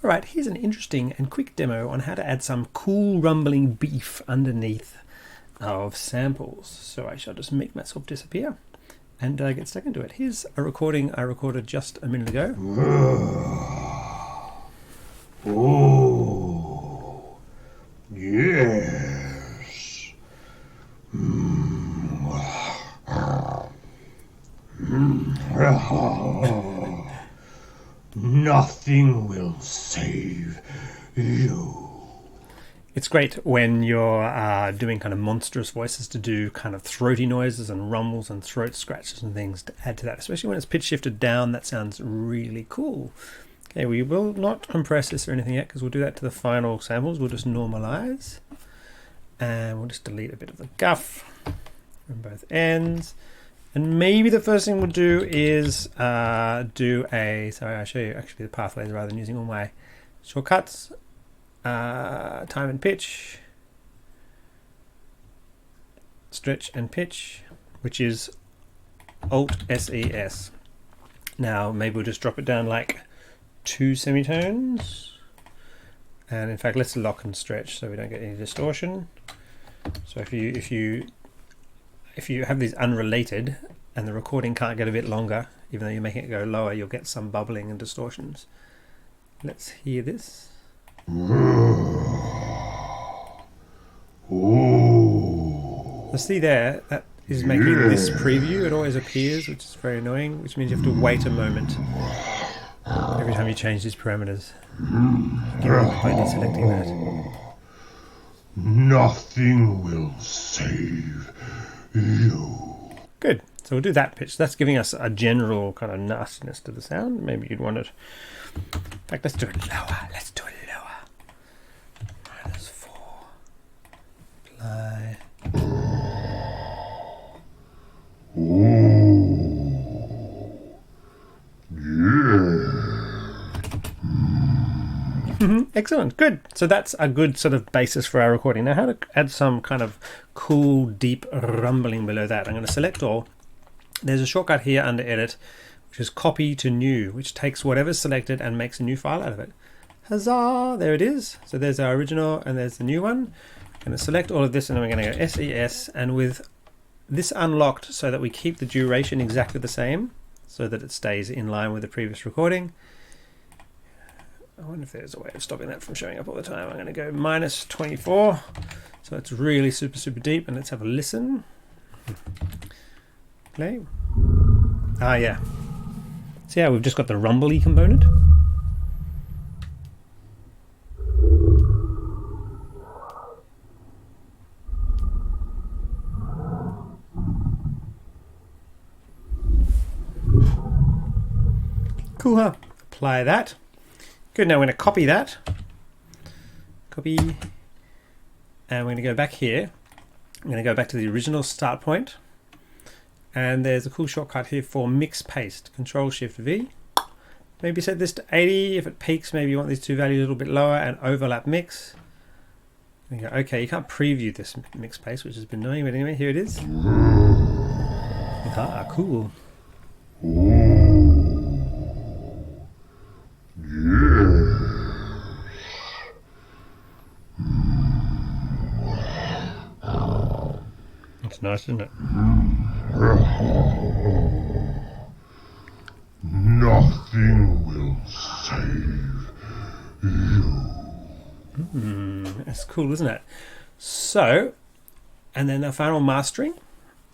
Alright, here's an interesting and quick demo on how to add some cool rumbling beef underneath of samples. So I shall just make myself disappear and get stuck into it. Here's a recording I recorded just a minute ago. Oh, yes. Nothing will save you. It's great when you're doing kind of monstrous voices to do kind of throaty noises and rumbles and throat scratches and things to add to that, especially when it's pitch shifted down. That sounds really cool. Okay, we will not compress this or anything yet because we'll do that to the final samples. We'll just normalize and we'll just delete a bit of the guff from both ends. And maybe the first thing we'll do is do a, sorry, I'll show you actually the pathways rather than using all my shortcuts. Time and pitch, stretch and pitch, which is Alt SES. Now maybe we'll just drop it down like 2 semitones, and in fact let's lock and stretch so we don't get any distortion. So if you have these unrelated and the recording can't get a bit longer, even though you're making it go lower, you'll get some bubbling and distortions. Let's hear this. So see there, that is making this preview. It always appears, which is very annoying, which means you have to wait a moment every time you change these parameters. Get rid of it by deselecting that. Nothing will save you. Good. So we'll do that pitch. That's giving us a general kind of nastiness to the sound. Maybe you'd want it. In fact, let's do it lower. Let's do it lower. -4. Apply. Excellent, good. So that's a good sort of basis for our recording. Now how to add some kind of cool, deep rumbling below that. I'm going to select all. There's a shortcut here under edit, which is copy to new, which takes whatever's selected and makes a new file out of it. Huzzah! There it is. So there's our original and there's the new one. I'm going to select all of this and then we're going to go SES, and with this unlocked so that we keep the duration exactly the same so that it stays in line with the previous recording. I wonder if there's a way of stopping that from showing up all the time. I'm going to go -24. So it's really super deep, and let's have a listen. Play. Ah, yeah. So yeah, we've just got the rumbly component. Cool, huh? Apply that. Good, now we're going to copy that. Copy. And we're going to go back here. I'm going to go back to the original start point. And there's a cool shortcut here for mix paste. Control-Shift-V. Maybe set this to 80. If it peaks, maybe you want these two values a little bit lower, and overlap mix. And you go, okay, you can't preview this mix paste, which has been annoying, but anyway, here it is. Ah, cool. It's nice, isn't it? Nothing will save you. That's cool, isn't it? So, and then the final mastering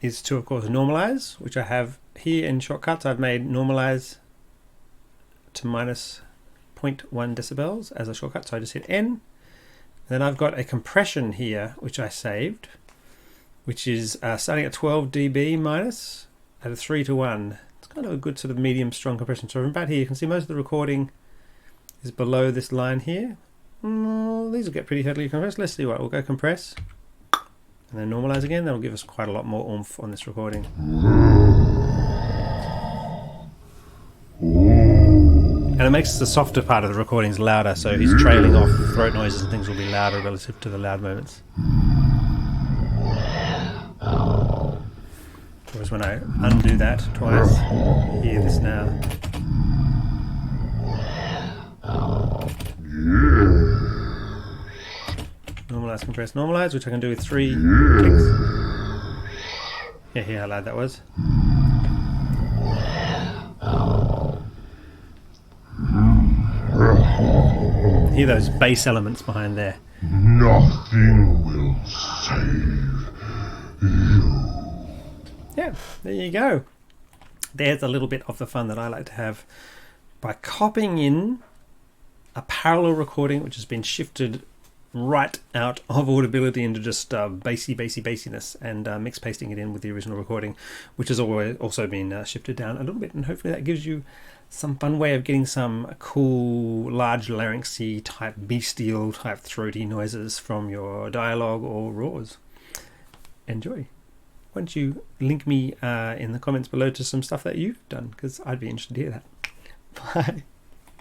is to, of course, normalize, which I have here in shortcuts. I've made normalize to -0.1 decibels as a shortcut, so I just hit N. And then I've got a compression here, which I saved, which is starting at 12 dB minus at a 3:1. It's kind of a good sort of medium strong compression. So from about here you can see most of the recording is below this line here. These will get pretty heavily compressed. Let's see what, we'll go compress and then normalize again. That'll give us quite a lot more oomph on this recording. And it makes the softer part of the recordings louder, so his trailing off throat noises and things will be louder relative to the loud moments. Whereas when I undo that twice, hear this now. normalize, compress, normalize, which I can do with 3 clicks. Yeah, hear how loud that was. Hear those bass elements behind there. Nothing will save you. Yeah, there you go. There's a little bit of the fun that I like to have by copying in a parallel recording which has been shifted right out of audibility into just bassiness, and mix pasting it in with the original recording, which has also been shifted down a little bit, and hopefully that gives you some fun way of getting some cool large larynxy type bestial type throaty noises from your dialogue or raws. Enjoy. Why don't you link me in the comments below to some stuff that you've done, because I'd be interested to hear that. Bye.